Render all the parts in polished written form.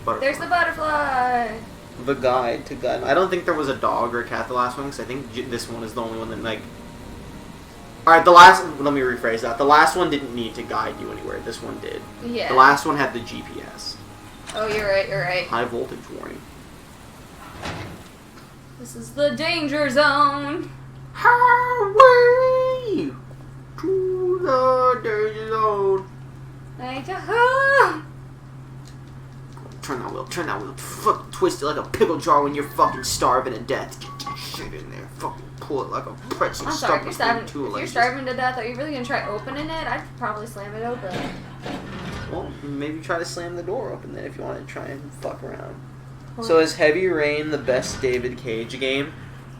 Butterfly. There's the butterfly. The guide to guide. I don't think there was a dog or a cat the last one, because I think this one is the only one that, like... Alright, the last... Let me rephrase that. The last one didn't need to guide you anywhere. This one did. Yeah. The last one had the GPS. Oh, you're right, you're right. High voltage warning. This is the danger zone. Highway to the danger zone. Turn that wheel, fucking twist it like a pickle jar when you're fucking starving to death. Get that shit in there, fucking pull it like a pretzel. I'm sorry, if you're starving to death, are you really gonna try opening it? I'd probably slam it open. Well, maybe try to slam the door open then if you want to try and fuck around. So is Heavy Rain the best David Cage game?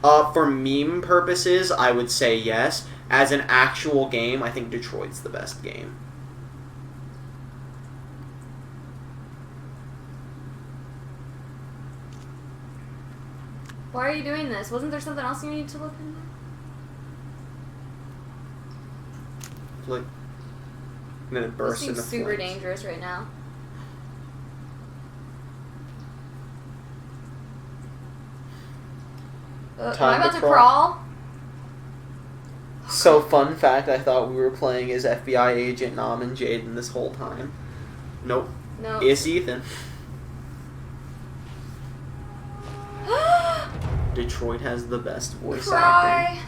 For meme purposes, I would say yes. As an actual game, I think Detroit's the best game. Why are you doing this? Wasn't there something else you need to look into? Like, and then it bursts into flames. This seems super flames. dangerous right now. Am I about to crawl? So, fun fact, I thought we were playing as FBI agent Nam and Jaden this whole time. Nope. No. It's Ethan. Detroit has the best voice acting.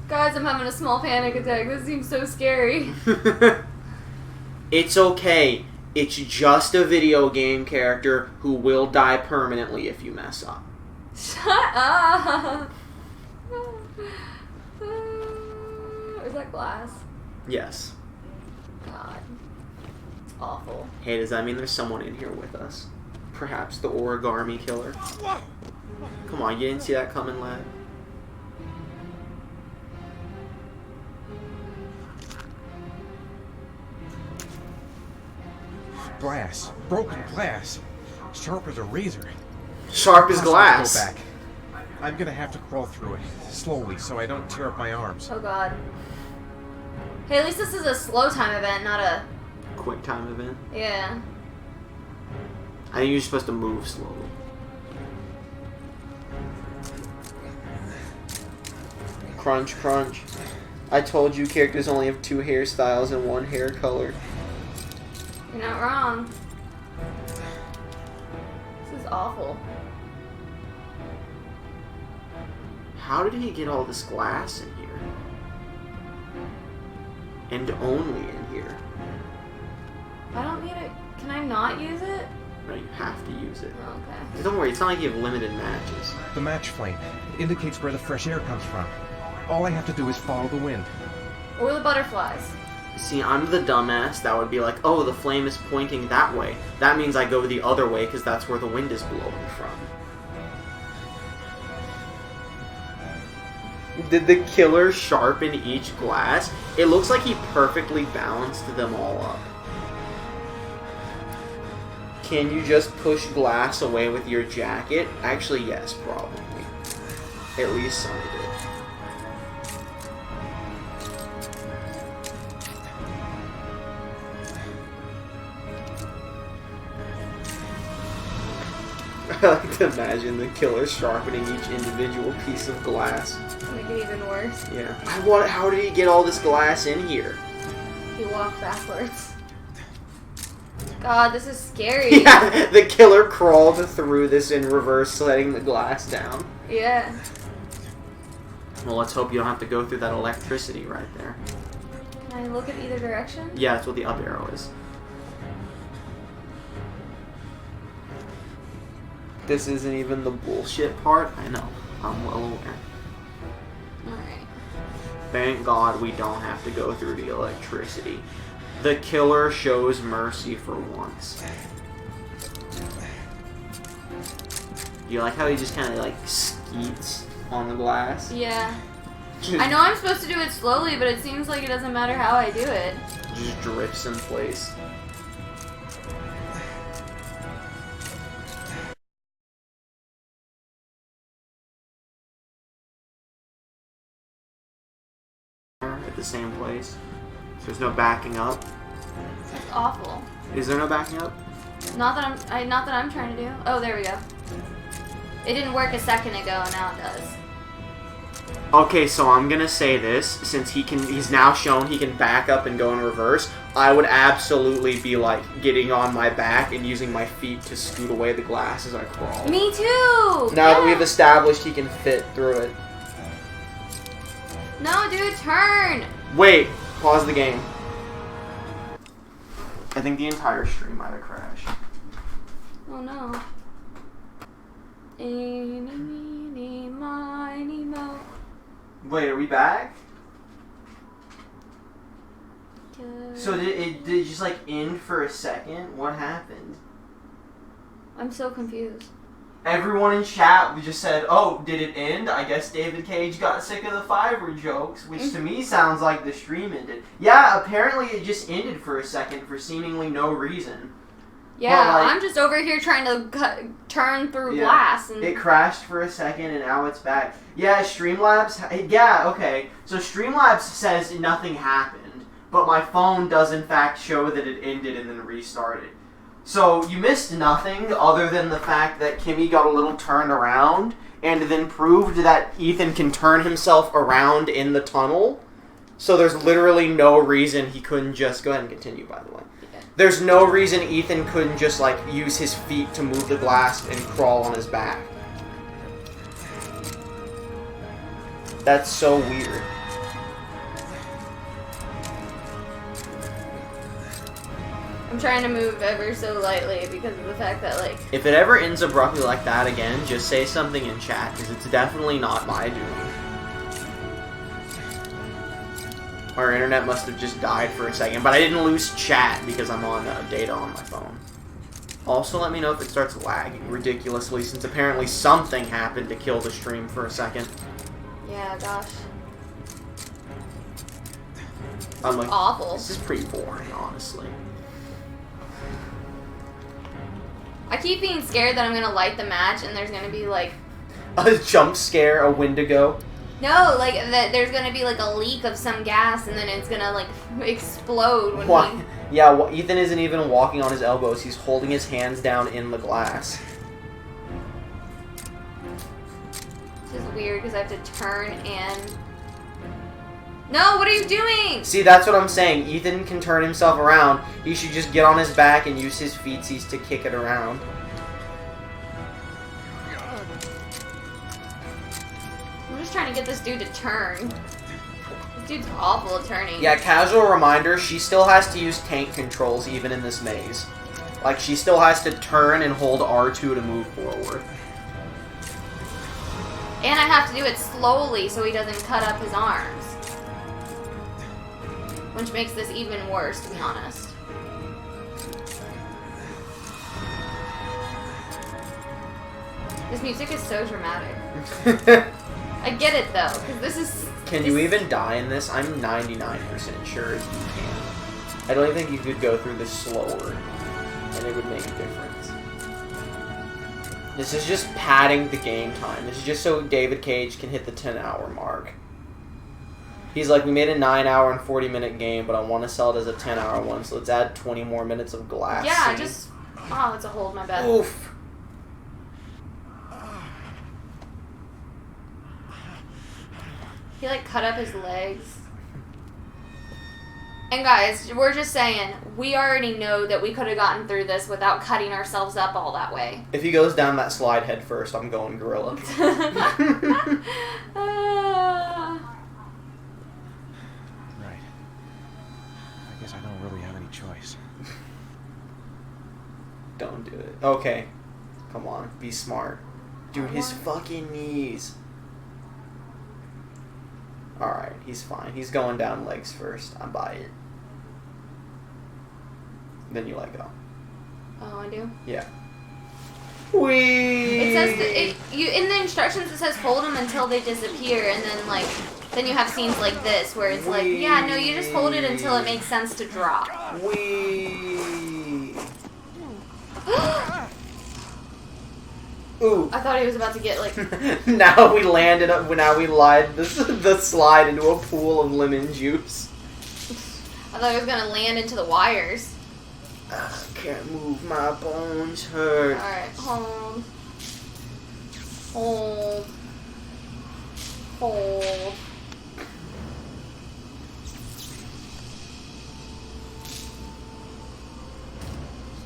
Guys, I'm having a small panic attack. This seems so scary. It's okay. It's just a video game character who will die permanently if you mess up. Shut up! Is that glass? Yes. God. It's awful. Hey, does that mean there's someone in here with us? Perhaps the Origami Killer? Come on, you didn't see that coming, lad? Glass. Broken glass. Sharp as a razor. Sharp as glass. Go back. I'm gonna have to crawl through it, slowly, so I don't tear up my arms. Oh god. Hey, at least this is a slow time event, not a... Quick time event? Yeah. I think you're supposed to move slowly. Crunch, crunch. I told you characters only have 2 hairstyles and 1 hair color. You're not wrong. This is awful. How did he get all this glass in here? And only in here? I don't need it. Can I not use it? No, you have to use it. Oh, okay. Don't worry, it's not like you have limited matches. The match flame indicates where the fresh air comes from. All I have to do is follow the wind. Or the butterflies. See, I'm the dumbass that would be like, oh, the flame is pointing that way. That means I go the other way because that's where the wind is blowing from. Did the killer sharpen each glass? It looks like he perfectly balanced them all up. Can you just push glass away with your jacket? Actually, yes, probably. At least some did. I like to imagine the killer sharpening each individual piece of glass. Make it even worse. Yeah. How did he get all this glass in here? He walked backwards. God, this is scary. Yeah, the killer crawled through this in reverse, letting the glass down. Yeah. Well, let's hope you don't have to go through that electricity right there. Can I look at either direction? Yeah, that's what the up arrow is. This isn't even the bullshit part. I know. I'm well aware. Alright. Thank God we don't have to go through the electricity. The killer shows mercy for once. You like how he just kind of like skeets on the glass? Yeah. I know I'm supposed to do it slowly, but it seems like it doesn't matter how I do it. Just drifts in place. At the same place. There's no backing up. That's awful. Is there no backing up? Not that I'm trying to do. Oh, there we go. It didn't work a second ago, and now it does. Okay, so I'm gonna say this, since he's now shown he can back up and go in reverse, I would absolutely be, like, getting on my back and using my feet to scoot away the glass as I crawl. Me too! Now that we've established he can fit through it. No, dude, turn! Wait, pause the game. I think the entire stream might have crashed. Oh no. Eeny, meeny, miny, mo. Wait, are we back? So did it just like end for a second? What happened? I'm so confused. Everyone in chat just said, "Oh, did it end? I guess David Cage got sick of the Fiverr jokes," which to me sounds like the stream ended. Yeah, apparently it just ended for a second for seemingly no reason. Yeah, like, I'm just over here trying to turn through glass. And it crashed for a second and now it's back. Yeah, Streamlabs. Yeah, okay. So Streamlabs says nothing happened, but my phone does in fact show that it ended and then restarted. So you missed nothing other than the fact that Kimmie got a little turned around and then proved that Ethan can turn himself around in the tunnel. So there's literally no reason he couldn't just... Go ahead and continue, by the way. There's no reason Ethan couldn't just, like, use his feet to move the glass and crawl on his back. That's so weird. I'm trying to move ever so lightly because of the fact that, like... If it ever ends abruptly like that again, just say something in chat, because it's definitely not my doing. Our internet must have just died for a second, but I didn't lose chat because I'm on data on my phone. Also, let me know if it starts lagging ridiculously, since apparently something happened to kill the stream for a second. Yeah, gosh. I'm like, awful. This is pretty boring, honestly. I keep being scared that I'm gonna light the match and there's gonna be like... A jump scare, a Wendigo. No, like, that there's gonna be, like, a leak of some gas, and then it's gonna, like, explode when we... Yeah, well, Ethan isn't even walking on his elbows. He's holding his hands down in the glass. This is weird, because I have to turn and... No, what are you doing? See, that's what I'm saying. Ethan can turn himself around. He should just get on his back and use his feetsies to kick it around. I'm just trying to get this dude to turn. This dude's awful at turning. Yeah, casual reminder, she still has to use tank controls even in this maze. Like, she still has to turn and hold R2 to move forward. And I have to do it slowly so he doesn't cut up his arms. Which makes this even worse, to be honest. This music is so dramatic. I get it though, because this is... Can you even die in this? I'm 99% sure you can. I don't think you could go through this slower, and it would make a difference. This is just padding the game time. This is just so David Cage can hit the 10-hour mark. He's like, we made a 9-hour and 40-minute game, but I want to sell it as a 10-hour one, so let's add 20 more minutes of glass. Yeah, scene. just... Oh, it's a hold, my bad. Oof. He, like, cut up his legs. And guys, we're just saying, we already know that we could have gotten through this without cutting ourselves up all that way. If he goes down that slide head first, I'm going gorilla. I don't really have any choice. Don't do it. Okay. Come on. Be smart. Dude, his fucking knees. Alright, he's fine. He's going down legs first. I'm by it. Then you let go. Oh, I do? Yeah. Whee! It says that in the instructions it says hold them until they disappear, and then like then you have scenes like this where it's like, yeah, no, you just hold it until it makes sense to drop. Whee! Ooh! I thought he was about to get like. Now we landed up. Now we lied the slide into a pool of lemon juice. I thought he was gonna land into the wires. I can't move, my bones hurt. Alright, hold. Hold. Hold.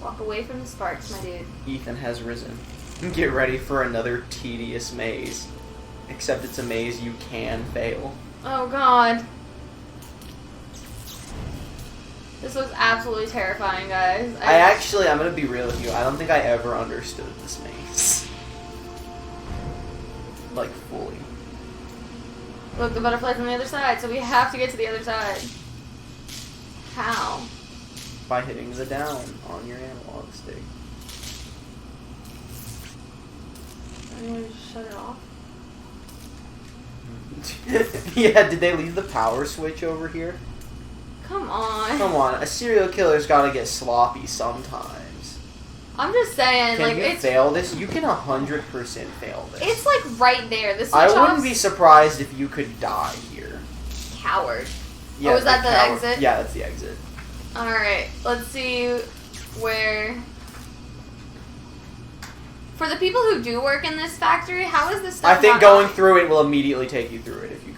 Walk away from the sparks, my dude. Ethan has risen. Get ready for another tedious maze. Except it's a maze you can fail. Oh god. This looks absolutely terrifying, guys. I'm gonna be real with you, I don't think I ever understood this maze. Like, fully. Look, the butterfly's on the other side, so we have to get to the other side. How? By hitting the down on your analog stick. I'm gonna just shut it off. Yeah, did they leave the power switch over here? Come on. Come on, a serial killer's gotta get sloppy sometimes. I'm just saying, Can like, you it's fail this? You can 100% fail this. it's like right there. This I wouldn't be surprised if you could die here. coward. Yeah, Oh, is that the coward. exit? Yeah, that's the exit. Alright, let's see where... For the people who do work in this factory, how is this stuff I think not going on? through it will immediately take you through it if you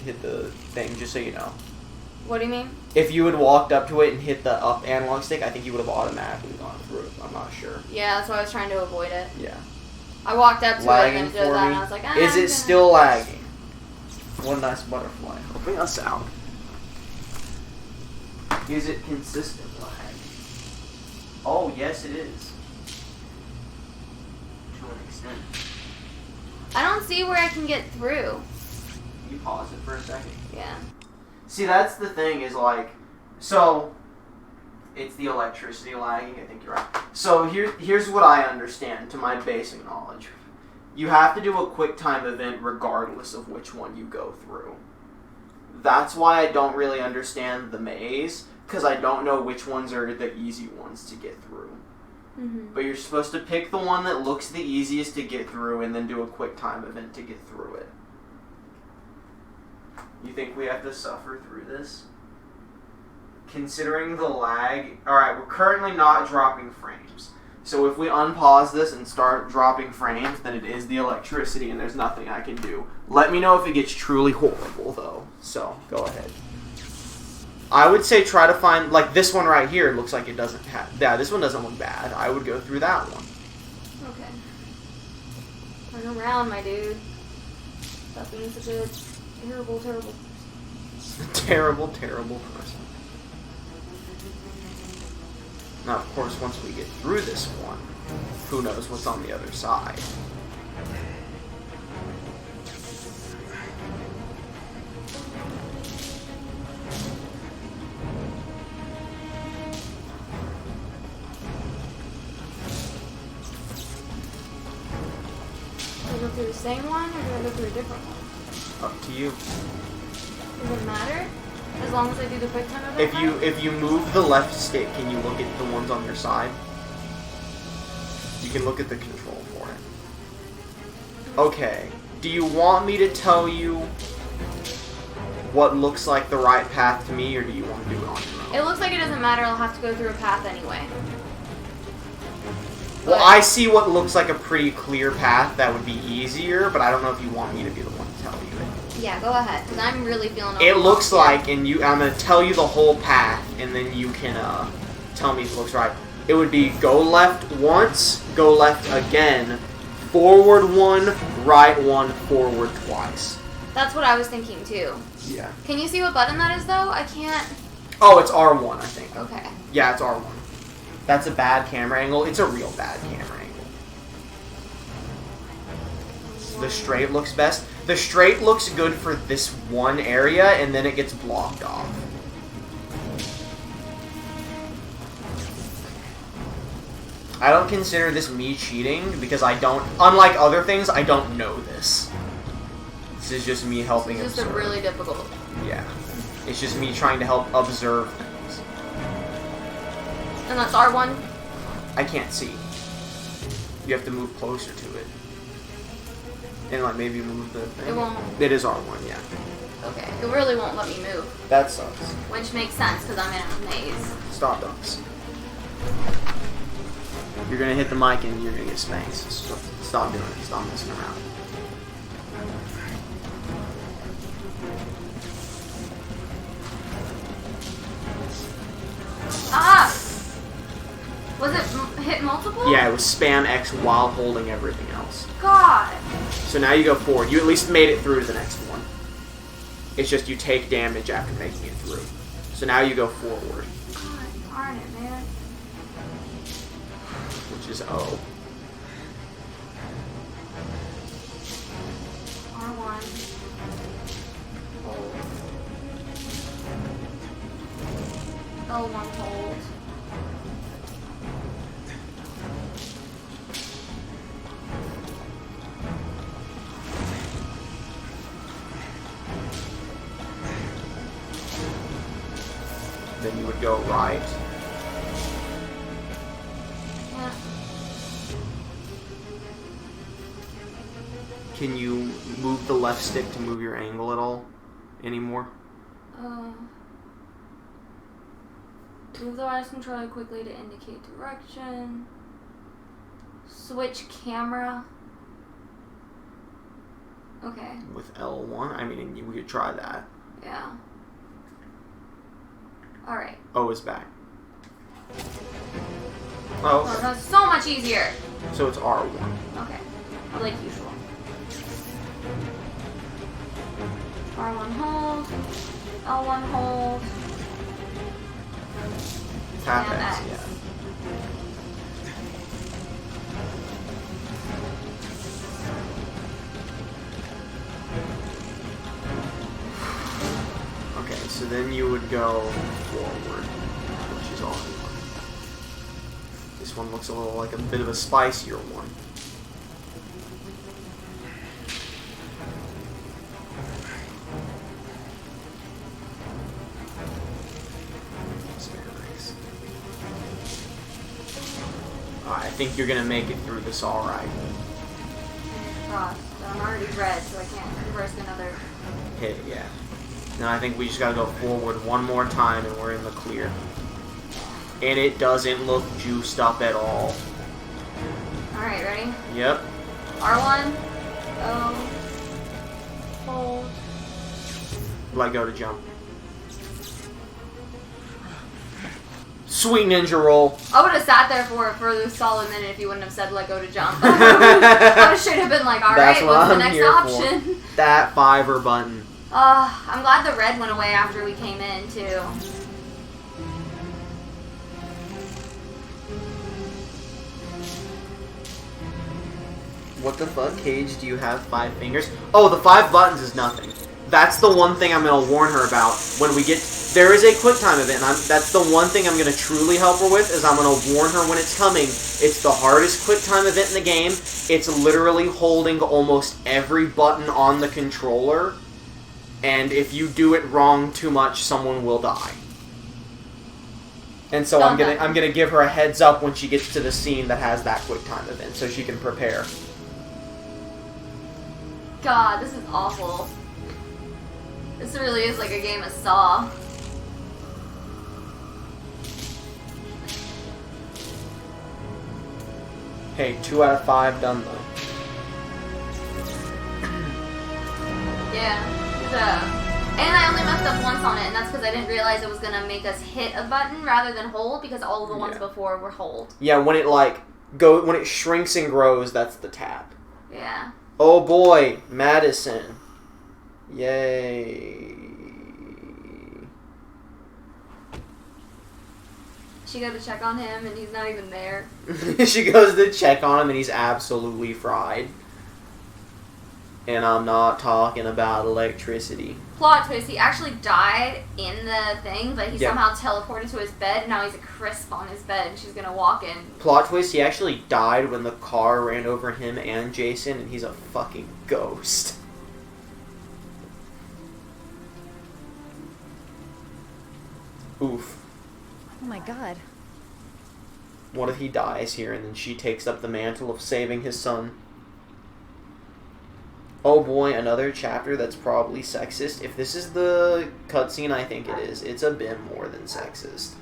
hit the thing, just so you know. What do you mean? If you had walked up to it and hit the up analog stick, I think you would have automatically gone through it. I'm not sure. Yeah, that's why I was trying to avoid it. Yeah. I walked up to Lagging it and it did for that, me. and I was like, Is I'm it gonna... still lagging? What a nice butterfly. Helping us out. Is it consistent lag? Oh, yes it is. To an extent. I don't see where I can get through. You pause it for a second. Yeah. See, that's the thing is like, so it's the electricity lagging. I think you're right. So here's what I understand to my basic knowledge. You have to do a quick time event regardless of which one you go through. That's why I don't really understand the maze, because I don't know which ones are the easy ones to get through. Mm-hmm. But you're supposed to pick the one that looks the easiest to get through and then do a quick time event to get through it. You think we have to suffer through this? Considering the lag... Alright, we're currently not dropping frames. So if we unpause this and start dropping frames, then it is the electricity and there's nothing I can do. Let me know if it gets truly horrible, though. So, go ahead. I would say try to find... Like, this one right here looks like it doesn't have... Yeah, this one doesn't look bad. I would go through that one. Okay. Turn around, my dude. Stop being such a terrible, terrible person. Terrible, terrible person. Now, of course, once we get through this one, who knows what's on the other side. Do I go through the same one, or do I go through a different one? Up to you. Does it matter? As long as I do the quick time event? If you move the left stick, can you look at the ones on your side? You can look at the control for it. Okay. Do you want me to tell you what looks like the right path to me, or do you want to do it on your own? It looks like it doesn't matter. I'll have to go through a path anyway. Well, I see what looks like a pretty clear path that would be easier, but I don't know if you want me to be the one to tell you it. Yeah, go ahead, because I'm really feeling It looks overwhelmed. like, and I'm going to tell you the whole path, and then you can tell me if it looks right. It would be go left once, go left again, forward one, right one, forward twice. That's what I was thinking, too. Yeah. Can you see what button that is, though? I can't... Oh, it's R1, I think. Okay. Yeah, it's R1. That's a bad camera angle. It's a real bad camera angle. The straight looks best. The straight looks good for this one area, and then it gets blocked off. I don't consider this me cheating, because I don't, unlike other things, I don't know this. This is just me helping It's just observe. a really difficult... Yeah. It's just me trying to help observe things. And that's R1? I can't see. You have to move closer to it. And like maybe move the thing. It won't. It is R1, yeah. Okay. It really won't let me move. That sucks. Which makes sense, because I'm in a maze. Stop ducks. You're gonna hit the mic and you're gonna get spanked. So stop doing it. Stop messing around. Ah! Was it hit multiple? Yeah, it was spam X while holding everything else. God. So now you go forward. You at least made it through to the next one. It's just you take damage after making it through. So now you go forward. God darn it, man. Which is O. R1. Hold. L1 hold. Then you would go right. Yeah. Can you move the left stick to move your angle at all anymore? Move the wireless controller quickly to indicate direction. Switch camera. Okay. With L1? I mean, we could try that. Yeah. Alright. O is back. Oh, Oh, that's so much easier. so it's R1. Okay. Like usual. R1 hold. L1 hold. Tap And X, X. yeah. Okay, so then you would go forward, which is R1. This one looks a little like a bit of a spicier one. I think you're gonna make it through this alright. Crossed. I'm already red, so I can't reverse another. Hit it, yeah. Now I think we just gotta go forward one more time and we're in the clear. And it doesn't look juiced up at all. Alright, ready? Yep. R1. O. Hold. Let go to jump. Sweet ninja roll. I would have sat there for a solid minute if you wouldn't have said let go to jump. I should have been like, alright, what's the next option? That 5 button. I'm glad the red went away after we came in, too. What the fuck, Cage? Do you have 5 fingers? Oh, the 5 buttons is nothing. That's the one thing I'm going to warn her about when we get... There is a QuickTime event, and that's the one thing I'm going to truly help her with, is I'm going to warn her when it's coming. It's the hardest QuickTime event in the game. It's literally holding almost every button on the controller, and if you do it wrong too much, someone will die. And so I'm gonna give her a heads up when she gets to the scene that has that QuickTime event, so she can prepare. God, this is awful. This really is like a game of Saw. Hey, 2 out of 5 done though. Yeah. And I only messed up once on it, and that's because I didn't realize it was gonna make us hit a button rather than hold, because all of the ones before were hold. Yeah, when it when it shrinks and grows, that's the tap. Yeah. Oh boy, Madison. Yay. She go to check on him, and he's not even there. She goes to check on him, and he's absolutely fried. And I'm not talking about electricity. Plot twist, he actually died in the thing, but he somehow teleported to his bed, and now he's a crisp on his bed, and she's gonna walk in. Plot twist, he actually died when the car ran over him and Jason, and he's a fucking ghost. Oof. Oh my god. What if he dies here and then she takes up the mantle of saving his son? Oh boy, another chapter that's probably sexist. If this is the cutscene I think it is, it's a bit more than sexist.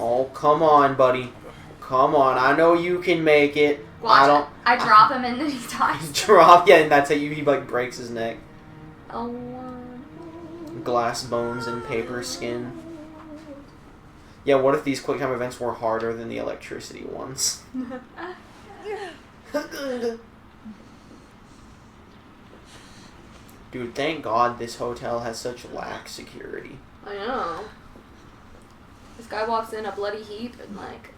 Oh, come on, buddy. Come on. I know you can make it. Watch I drop him and then he dies. Drop, yeah, and that's how he like breaks his neck. Oh. Glass bones and paper skin. Yeah, what if these quick time events were harder than the electricity ones? Dude, thank God this hotel has such lax security. I know. This guy walks in a bloody heap and like...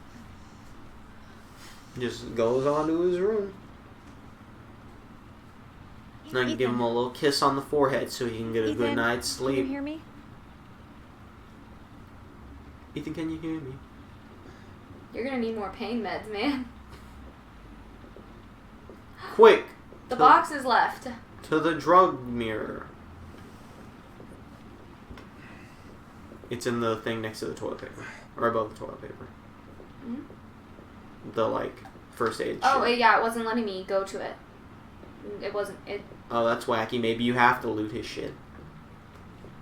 just goes on to his room. And I can give him a little kiss on the forehead so he can get a good night's sleep. Can you hear me? Ethan, can you hear me? You're gonna need more pain meds, man. Quick! The box is left. To the drug mirror. It's in the thing next to the toilet paper. Or above the toilet paper. The, like, first aid Oh, shit. yeah, it wasn't letting me go to it. It wasn't... Oh, that's wacky. Maybe you have to loot his shit.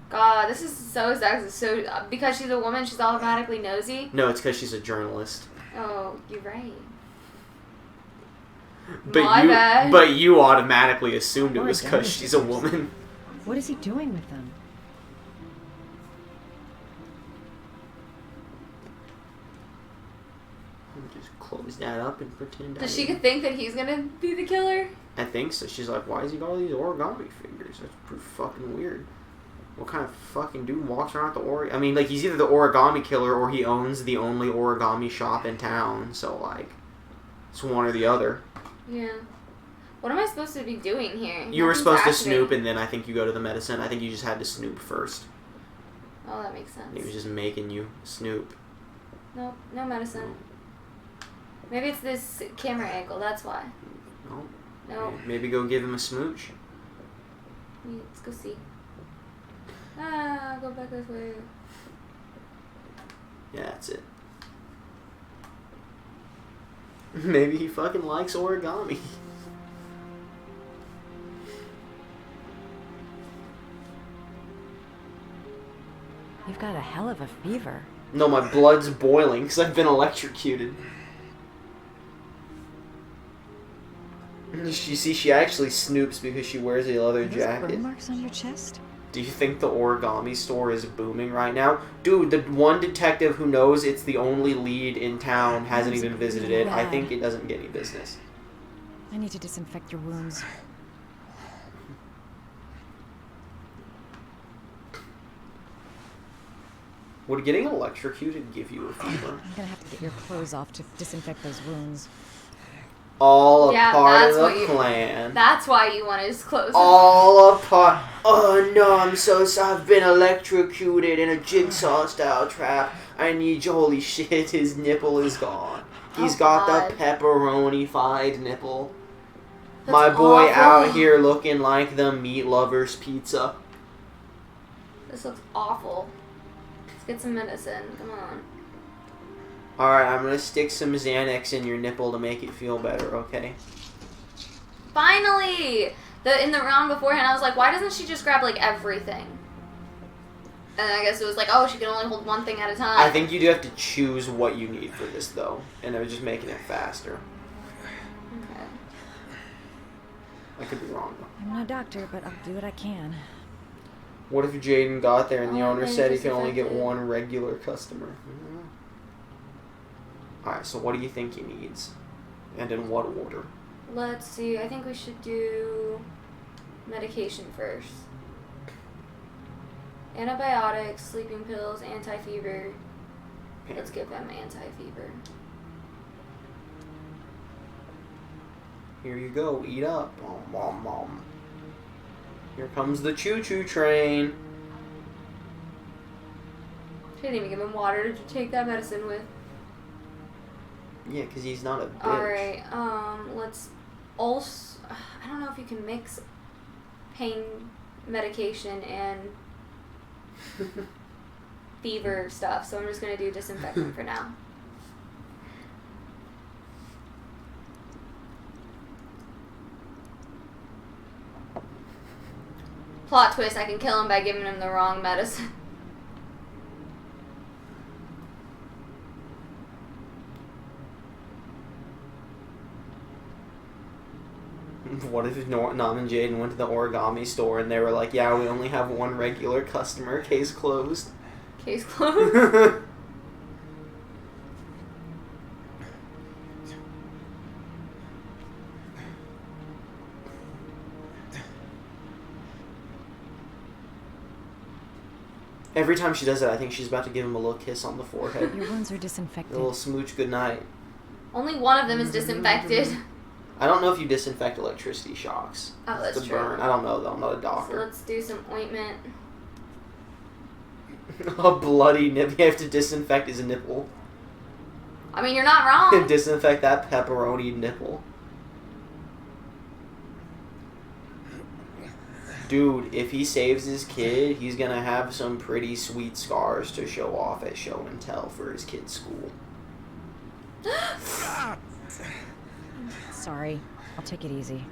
God, this is so sexist. So, because she's a woman, she's automatically nosy? No, it's because she's a journalist. Oh, you're right. But you automatically assumed it was because she's a woman. What is he doing with them? Just close that up and pretend. Does she think that he's gonna be the killer? I think so. She's like, why has he got all these origami figures? That's pretty fucking weird. What kind of fucking dude walks around with the origami? I mean, like, he's either the origami killer or he owns the only origami shop in town. So, like, it's one or the other. Yeah. What am I supposed to be doing here? You were supposed to snoop, and then I think you go to the medicine. I think you just had to snoop first. Oh, that makes sense. He was just making you snoop. Nope, no medicine. Maybe it's this camera angle, that's why. No. No. Maybe go give him a smooch. Let's go see. Ah, go back this way. Yeah, that's it. Maybe he fucking likes origami. You've got a hell of a fever. No, my blood's boiling because I've been electrocuted. You see, she actually snoops because she wears a leather jacket. Burn marks on your chest? Do you think the origami store is booming right now? Dude, the one detective who knows it's the only lead in town hasn't even visited it. I think it doesn't get any business. I need to disinfect your wounds. Would getting electrocuted give you a fever? I'm gonna have to get your clothes off to disinfect those wounds. All a part of the plan. That's why you wanted his clothes. All a part. Oh no, I'm so sorry. I've been electrocuted in a jigsaw style trap. I need you. Holy shit, his nipple is gone. He's got the pepperoni-fied nipple. That's My boy awful. out here looking like the meat lover's pizza. This looks awful. Let's get some medicine. Come on. Alright, I'm gonna stick some Xanax in your nipple to make it feel better, okay? Finally! In the round beforehand, I was like, why doesn't she just grab, like, everything? And I guess it was like, oh, she can only hold one thing at a time. I think you do have to choose what you need for this, though. And I was just making it faster. Okay. I could be wrong, though. I'm no doctor, but I'll do what I can. What if Jaden got there and the owner then said he can only get disinfected. one regular customer? Alright, so what do you think he needs? And in what order? Let's see. I think we should do medication first. Antibiotics, sleeping pills, anti-fever. Let's give them anti-fever. Here you go, eat up. Mom, mom, mom. Here comes the choo-choo train. She didn't even give him water to take that medicine with. Yeah, because he's not a bitch. Alright, let's also... I don't know if you can mix pain medication and fever stuff, so I'm just going to do disinfectant for now. Plot twist, I can kill him by giving him the wrong medicine. What if Nam and Jaden went to the origami store and they were like, yeah, we only have one regular customer, case closed. Case closed. Every time she does that, I think she's about to give him a little kiss on the forehead. Your wounds are A disinfected. little smooch goodnight. Only one of them is disinfected. I don't know if you disinfect electricity shocks. Oh, that's The true. burn. I don't know though. I'm not a So doctor. let's do some ointment. A bloody nip. You have to disinfect his nipple. I mean, you're not wrong. Disinfect that pepperoni nipple. Dude, if he saves his kid, he's gonna have some pretty sweet scars to show off at show and tell for his kid's school. Sorry. I'll take it easy.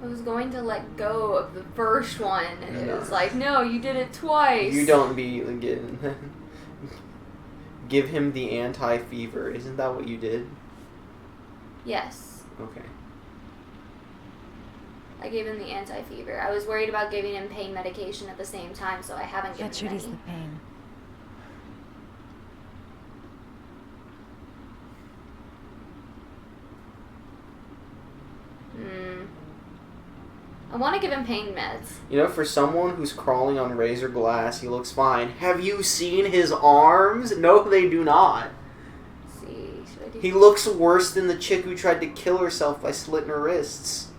I was going to let go of the first one, and it was like, no, you did it twice. You don't be getting... Give him the anti-fever. Isn't that what you did? Yes. Okay. I gave him the anti-fever. I was worried about giving him pain medication at the same time, so I haven't given That should him ease any. the pain. I want to give him pain meds. You know, for someone who's crawling on razor glass, he looks fine. Have you seen his arms? No, they do not. Let's see, should I do... He looks worse than the chick who tried to kill herself by slitting her wrists.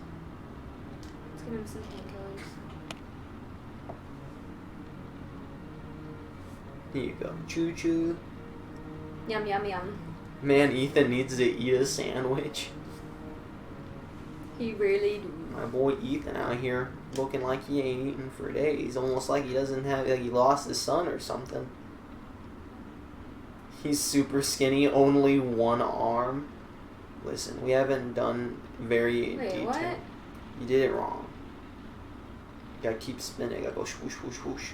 Let's give him some painkillers. Here you go. Choo choo. Yum, yum, yum. Man, Ethan needs to eat a sandwich. He really do. My boy Ethan out here looking like he ain't eaten for days. Almost like he doesn't have, like he lost his son or something. He's super skinny, only one arm. Listen, we haven't done very Wait, detailed. what? You did it wrong. You gotta keep spinning. You gotta go swoosh, swoosh, swoosh.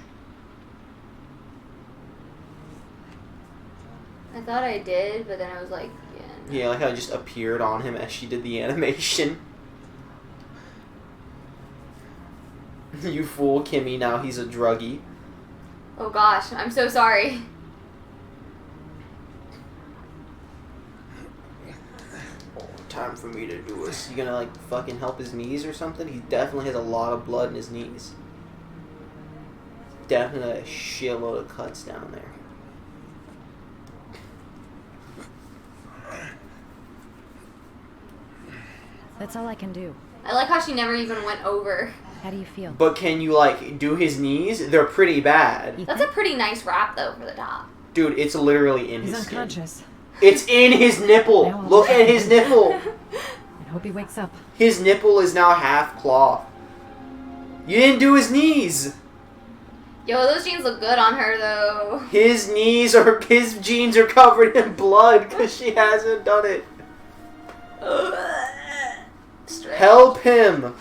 I thought I did, but then I was like, yeah. No. Yeah, like how it just appeared on him as she did the animation. You fool, Kimmie, now he's a druggie. Oh gosh, I'm so sorry. Oh, time for me to do this. You gonna like fucking help his knees or something? He definitely has a lot of blood in his knees. Definitely a shitload of cuts down there. That's all I can do. I like how she never even went over. How do you feel? But can you like do his knees? They're pretty bad. That's a pretty nice wrap though for the top. Dude, it's literally in He's his skin. unconscious. It's in his nipple. Now I'll Look at his nipple. I hope he wakes up. His nipple is now half cloth. You didn't do his knees. Yo, those jeans look good on her though. His jeans are covered in blood because she hasn't done it. Stretch. Help him.